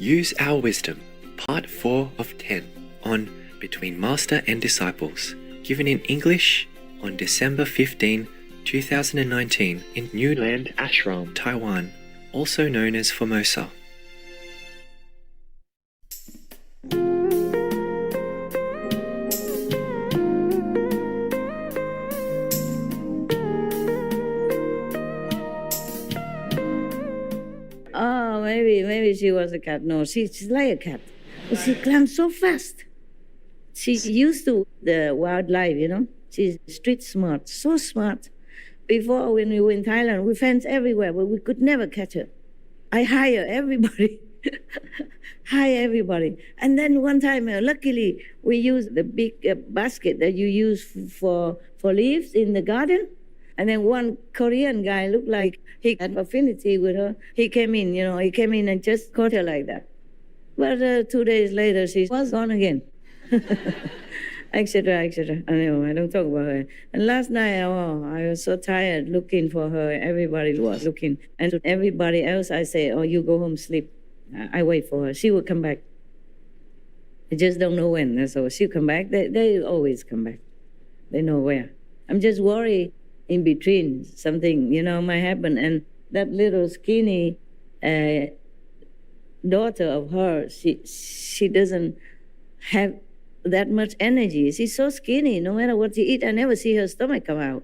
Use Our Wisdom, Part 4 of 10, on Between Master and Disciples, given in English on December 15, 2019 in New Land Ashram, Taiwan, also known as Formosa. Oh, maybe she was a cat. No, she's like a cat. She climbs so fast. She's used to the wildlife, you know. She's street smart, so smart. Before, when we were in Thailand, we fenced everywhere, but we could never catch her. I hire everybody. Hire everybody. And then one time, luckily, we used the big basket that you use for leaves in the garden. And then one Korean guy looked like he had affinity with her. He came in, and just caught her like that. But 2 days later, she was gone again. Etc., etc. I don't talk about her. And last night, I was so tired looking for her. Everybody was looking. And to everybody else, I say, you go home, sleep. I wait for her. She will come back. I just don't know when. So she'll come back. They always come back. They know where. I'm just worried in between something, might happen. And that little skinny daughter of hers, she doesn't have that much energy. She's so skinny. No matter what she eats, I never see her stomach come out.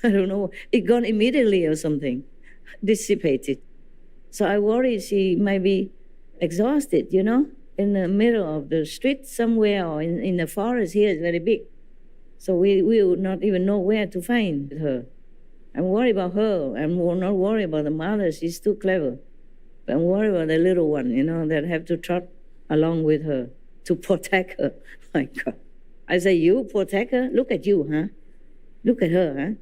I don't know. It gone immediately or something, dissipated. So I worry she might be exhausted, in the middle of the street somewhere or in the forest. Here is very big. So we would not even know where to find her. I'm worried about her. I'm not worried about the mother. She's too clever. I'm worried about the little one, that have to trot along with her to protect her. My God. I say, you protect her? Look at you, huh? Look at her,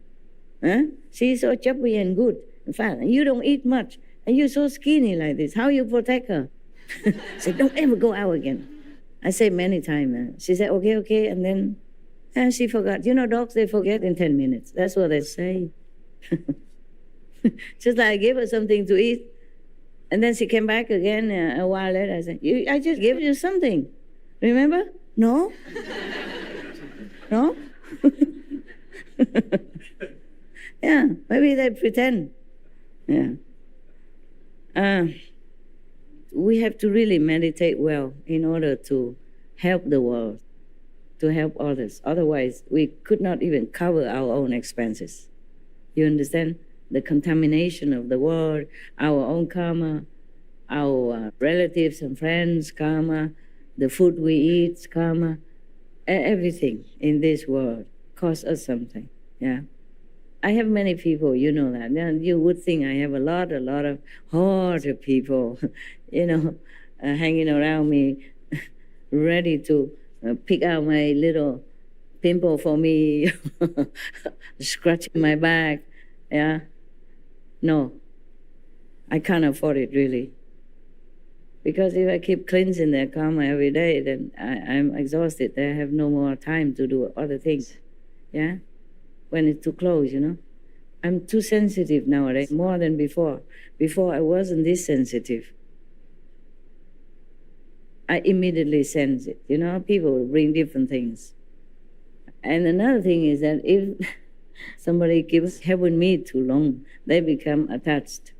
huh? She's so chubby and good. In fact, you don't eat much. And you're so skinny like this. How you protect her? Say, don't ever go out again. I say many times. She said, okay. And then she forgot. Dogs, they forget in 10 minutes. That's what they say. Just like I gave her something to eat. And then she came back again a while later. I said, I just gave you something. Remember? No? No? Yeah, maybe they pretend. Yeah. We have to really meditate well in order to help the world, to help others. Otherwise, we could not even cover our own expenses. You understand? The contamination of the world, our own karma, our relatives and friends' karma, the food we eat, karma, everything in this world costs us something, yeah. I have many people, you know that. And you would think I have a lot of hard people, hanging around me, ready to pick out my little pimple for me, scratching my back, yeah. No, I can't afford it, really. Because if I keep cleansing their karma every day, then I'm exhausted. I have no more time to do other things, yeah? When it's too close, I'm too sensitive nowadays, more than before. Before, I wasn't this sensitive. I immediately sense it, People bring different things. And another thing is that if somebody keeps helping me too long, they become attached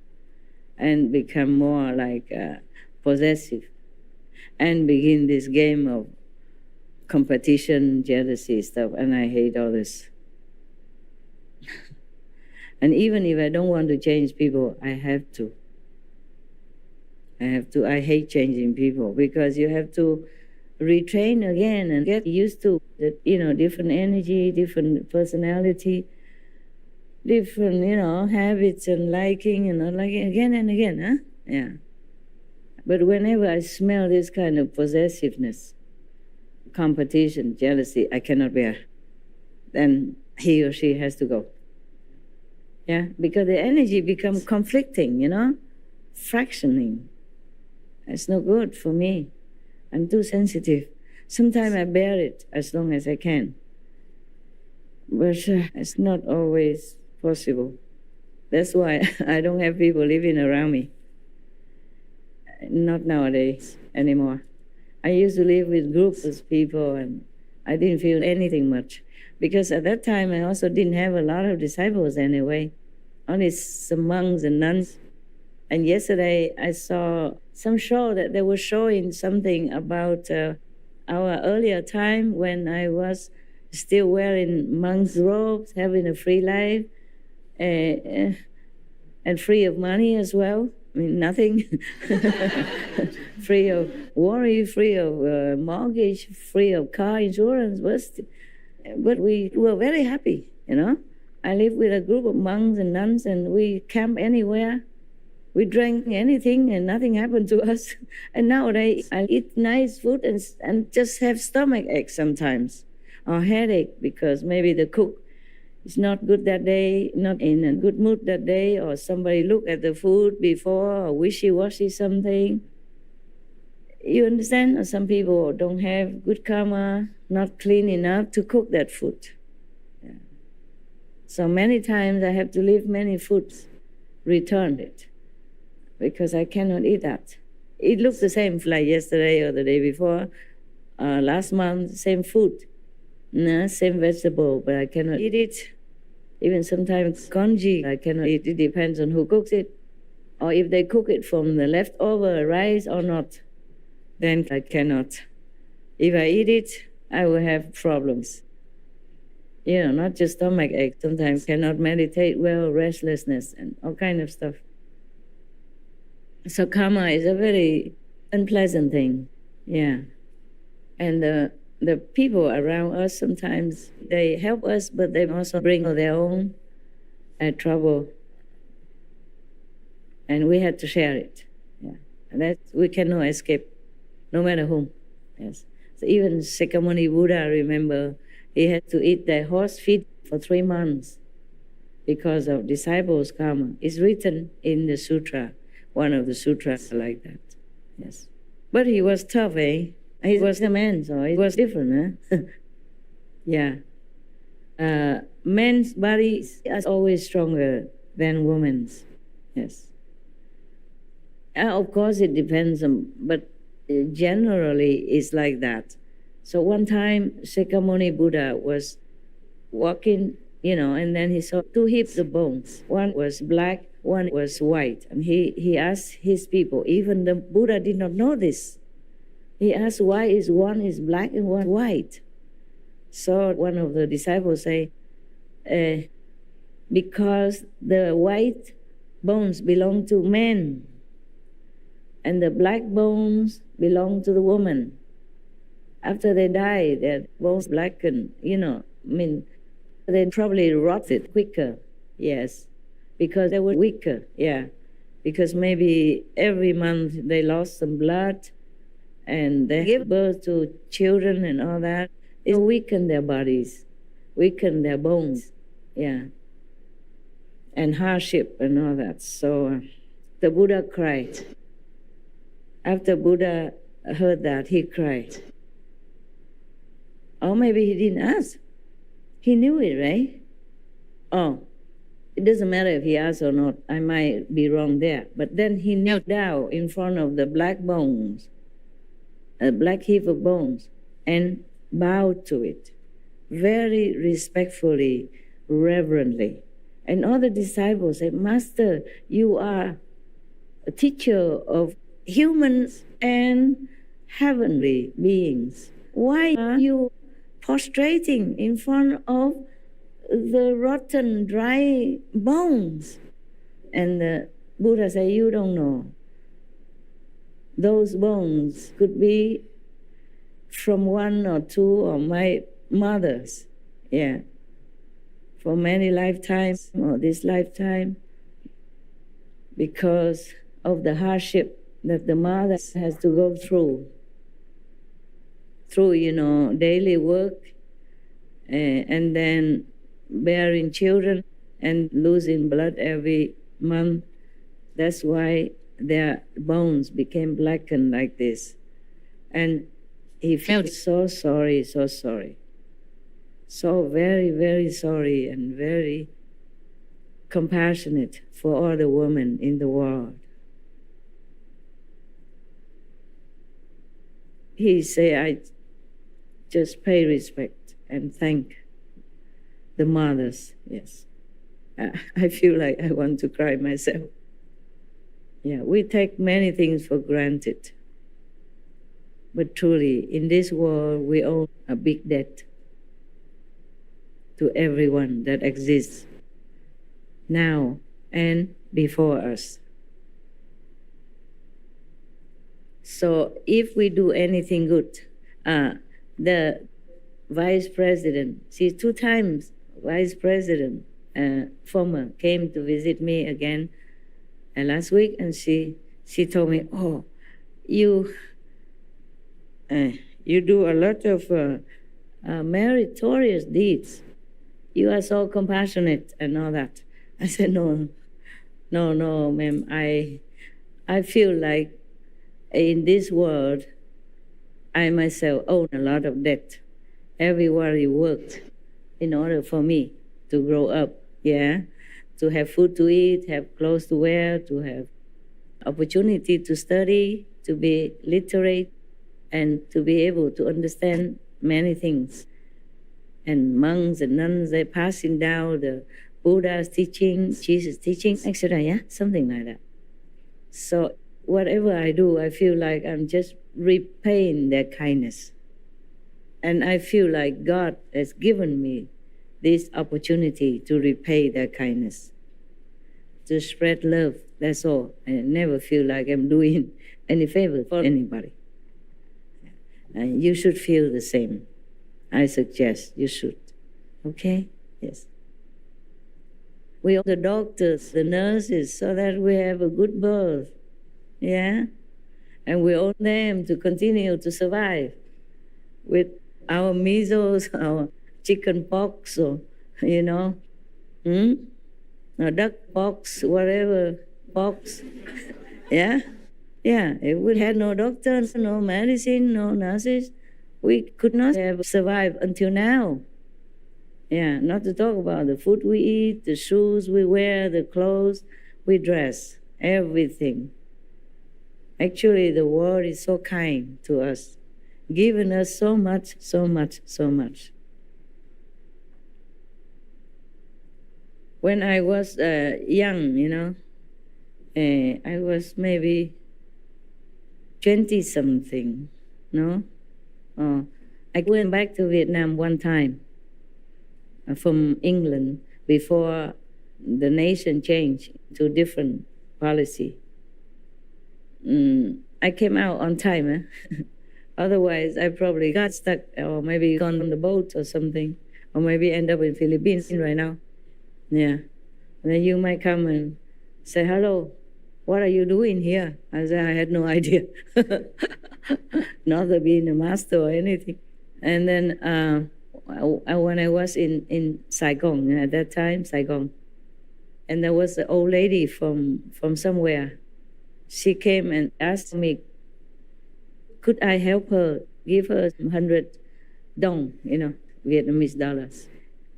and become more like possessive and begin this game of competition, jealousy stuff, and I hate all this. And even if I don't want to change people, I have to. I hate changing people because you have to retrain again and get used to the, different energy, different personality, different, habits and liking and not liking again and again, huh? Yeah. But whenever I smell this kind of possessiveness, competition, jealousy, I cannot bear. Then he or she has to go. Yeah, because the energy becomes conflicting, fractioning. It's no good for me. I'm too sensitive. Sometimes I bear it as long as I can. But it's not always possible. That's why I don't have people living around me. Not nowadays anymore. I used to live with groups of people and I didn't feel anything much. Because at that time I also didn't have a lot of disciples anyway, only some monks and nuns. And yesterday I saw some show that they were showing something about our earlier time when I was still wearing monk's robes, having a free life, and free of money as well. I mean, nothing. Free of worry, free of mortgage, free of car insurance. But we were very happy, you know. I lived with a group of monks and nuns, and we camped anywhere. We drank anything, and nothing happened to us. And nowadays, I eat nice food and just have stomach ache sometimes, or headache, because maybe the cook is not good that day, not in a good mood that day, or somebody looked at the food before, or wishy-washy something. You understand? Or some people don't have good karma, not clean enough to cook that food. Yeah. So many times I have to leave many foods, return it, because I cannot eat that. It looks the same like yesterday or the day before, last month, same food, same vegetable, but I cannot eat it. Even sometimes congee, I cannot eat. It depends on who cooks it, or if they cook it from the leftover rice or not, then I cannot. If I eat it, I will have problems. You know, not just stomach ache. Sometimes cannot meditate well, restlessness, and all kind of stuff. So karma is a very unpleasant thing, yeah. And the people around us sometimes, they help us, but they also bring their own trouble. And we had to share it, yeah. And that we cannot escape, no matter whom, yes. So even Shakyamuni Buddha, I remember, he had to eat the horse feet for 3 months because of disciples' karma. It's written in the sutra, one of the sutras like that, yes. But he was tough, eh? He was a man, so it was different, huh? Yeah. Men's bodies are always stronger than women's, yes. Of course, it depends on, but generally it's like that. So one time, Shakyamuni Buddha was walking, you know, and then he saw 2 heaps of bones. One was black, one was white. And he asked his people, even the Buddha did not know this. He asked, why is one is black and one white? So one of the disciples say, because the white bones belong to men, and the black bones belong to the woman. After they die, their bones blacken, you know, I mean, they probably rotted quicker, yes, because they were weaker, yeah. Because maybe every month they lost some blood, and they give birth to children and all that. It weakened their bodies, weakened their bones, yeah, and hardship and all that. So the Buddha cried. After Buddha heard that, he cried. Or maybe he didn't ask. He knew it, right? Oh, it doesn't matter if he asked or not. I might be wrong there. But then he knelt down in front of the black bones, a black heap of bones, and bowed to it, very respectfully, reverently. And all the disciples said, Master, you are a teacher of humans and heavenly beings. Why are you prostrating in front of the rotten, dry bones? And the Buddha said, you don't know. Those bones could be from 1 or 2 of my mothers, yeah, for many lifetimes or this lifetime, because of the hardship that the mother has to go through, you know, daily work, and then bearing children and losing blood every month. That's why their bones became blackened like this. And he felt so sorry, so sorry. So very, very sorry and very compassionate for all the women in the world. he say, I just pay respect and thank the mothers. Yes. I feel like I want to cry myself. Yeah, we take many things for granted. But truly, in this world, we owe a big debt to everyone that exists now and before us. So if we do anything good, the vice president, she's 2 times vice president, former, came to visit me again last week, and she told me, oh, you do a lot of meritorious deeds. You are so compassionate and all that. I said, no, ma'am. I feel like in this world, I myself own a lot of debt. Everybody worked in order for me to grow up, yeah, to have food to eat, have clothes to wear, to have opportunity to study, to be literate, and to be able to understand many things. And monks and nuns, they're passing down the Buddha's teaching, Jesus' teaching, etc., yeah, something like that. So whatever I do, I feel like I'm just repaying their kindness. And I feel like God has given me this opportunity to repay their kindness, to spread love, that's all. I never feel like I'm doing any favor for anybody. And you should feel the same. I suggest you should. Okay? Yes. We are the doctors, the nurses, so that we have a good birth. Yeah? And we want them to continue to survive with our measles, our chicken pox, or, or duck pox, whatever pox. Yeah? Yeah, if we had no doctors, no medicine, no nurses, we could not have survived until now. Yeah, not to talk about the food we eat, the shoes we wear, the clothes we dress, everything. Actually, the world is so kind to us, giving us so much, so much, so much. When I was young, I was maybe 20-something, no? I went back to Vietnam one time from England before the nation changed to different policy. I came out on time. Otherwise, I probably got stuck or maybe gone on the boat or something, or maybe end up in Philippines right now. Yeah. And then you might come and say, hello, what are you doing here? I said, I had no idea. Not to being a master or anything. And then when I was in Saigon, at that time, Saigon, and there was an old lady from somewhere. She came and asked me, could I help her, give her 100 dong, Vietnamese dollars,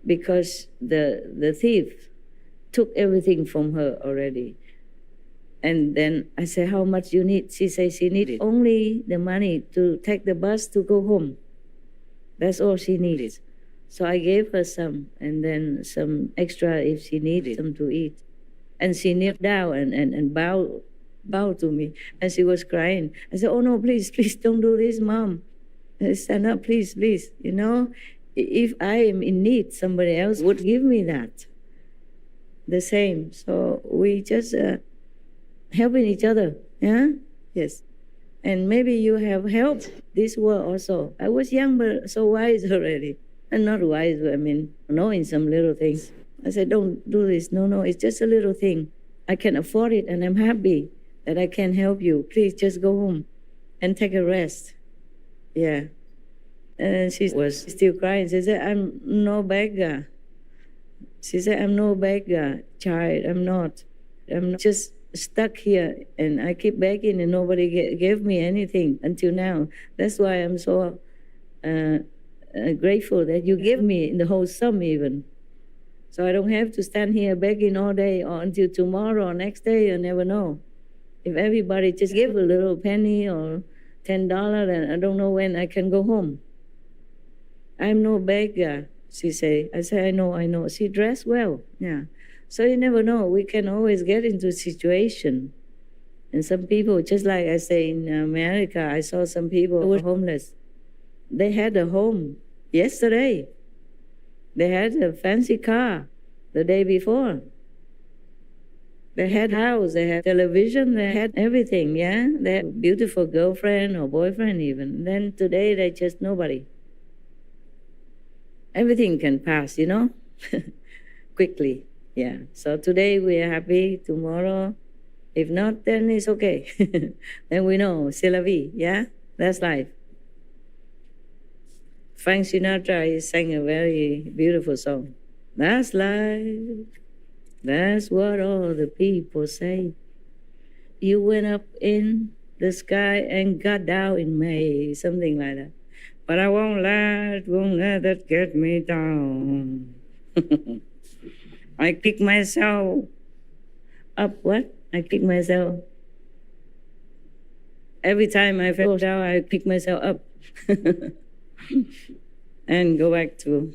because the thief took everything from her already. And then I said, how much you need? She said she needed only the money to take the bus to go home. That's all she needed. So I gave her some, and then some extra if she needed some to eat. And she knelt down and bowed to me, and she was crying. I said, oh no, please don't do this, Mom. Stand up, please. If I am in need, somebody else would give me that. The same. So we just helping each other. Yeah? Yes. And maybe you have helped this world also. I was young, but so wise already. And not wise, but knowing some little things. I said, don't do this. No, it's just a little thing. I can afford it, and I'm happy that I can help you. Please just go home and take a rest. Yeah. And she was still crying. She said, I'm no beggar. She said, I'm no beggar, child. I'm not. I'm just stuck here, and I keep begging, and nobody gave me anything until now. That's why I'm so grateful that you gave me the whole sum even. So I don't have to stand here begging all day or until tomorrow or next day. You never know. If everybody just give a little penny or $10 and I don't know when I can go home. I'm no beggar, she say. I say, I know. She dressed well, yeah. So you never know. We can always get into a situation. And some people, just like I say in America, I saw some people who were homeless. They had a home yesterday. They had a fancy car the day before. They had house, they had television, they had everything, yeah? They had a beautiful girlfriend or boyfriend even. Then today, they just nobody. Everything can pass, you know, quickly, yeah. So today we are happy, tomorrow, if not, then it's okay. Then we know, c'est la vie, yeah? That's life. Frank Sinatra, he sang a very beautiful song. That's life. That's what all the people say. You went up in the sky and got down in May, something like that. But I won't let that get me down. I pick myself up, what? I pick myself. Every time I fall down, I pick myself up. And go back to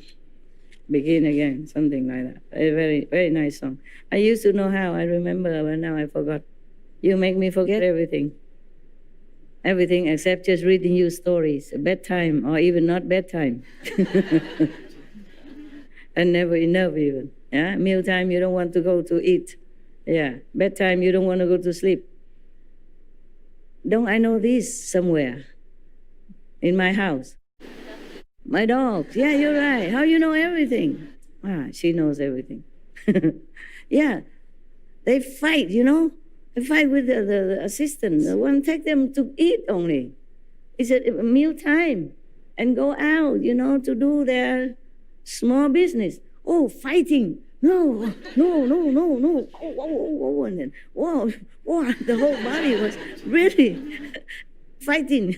begin again, something like that. A very, very nice song. I used to know how, I remember, but now I forgot. You make me forget everything. Everything except just reading you stories, bedtime, or even not bedtime. And never enough even. Yeah, mealtime, you don't want to go to eat. Yeah, bedtime, you don't want to go to sleep. Don't I know this somewhere? In my house. My dogs. Yeah, you're right. How you know everything? Ah, she knows everything. Yeah, they fight, you know. They fight with the assistant. The one take them to eat only. It's a meal time. And go out, you know, to do their small business. Oh, fighting. No. Oh, and then, whoa, the whole body was really fighting.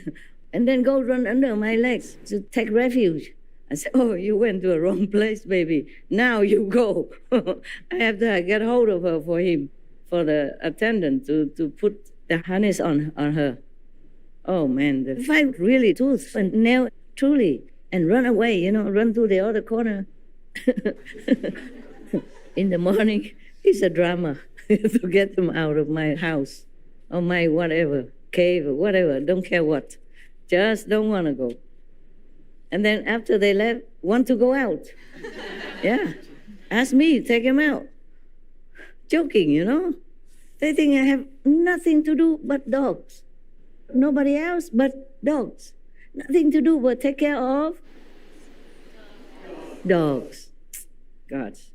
And then go run under my legs to take refuge. I said, oh, you went to a wrong place, baby. Now you go. I have to get hold of her for him, for the attendant to put the harness on her. Oh, man, the fight really tooth and nail, truly, and run away, you know, run to the other corner. In the morning, it's a drama to get them out of my house or my whatever, cave or whatever, don't care what. Just don't want to go. And then after they left, want to go out. Yeah. Ask me, take them out. Joking, you know. They think I have nothing to do but dogs. Nobody else but dogs. Nothing to do but take care of dogs. Gosh.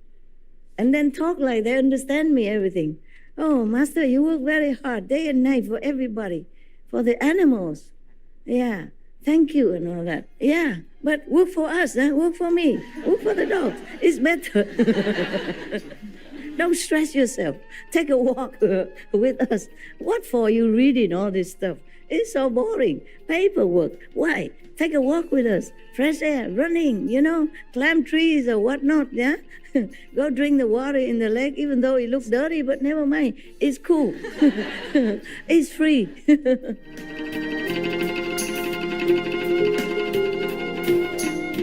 And then talk like they understand me, everything. Oh, Master, you work very hard, day and night for everybody, for the animals. Yeah, thank you and all that. Yeah, but work for us, work for me, work for the dogs. It's better. Don't stress yourself. Take a walk with us. What for you reading all this stuff? It's so boring. Paperwork. Why? Take a walk with us. Fresh air, running, you know, climb trees or whatnot, yeah? Go drink the water in the lake, even though it looks dirty, but never mind. It's cool. It's free.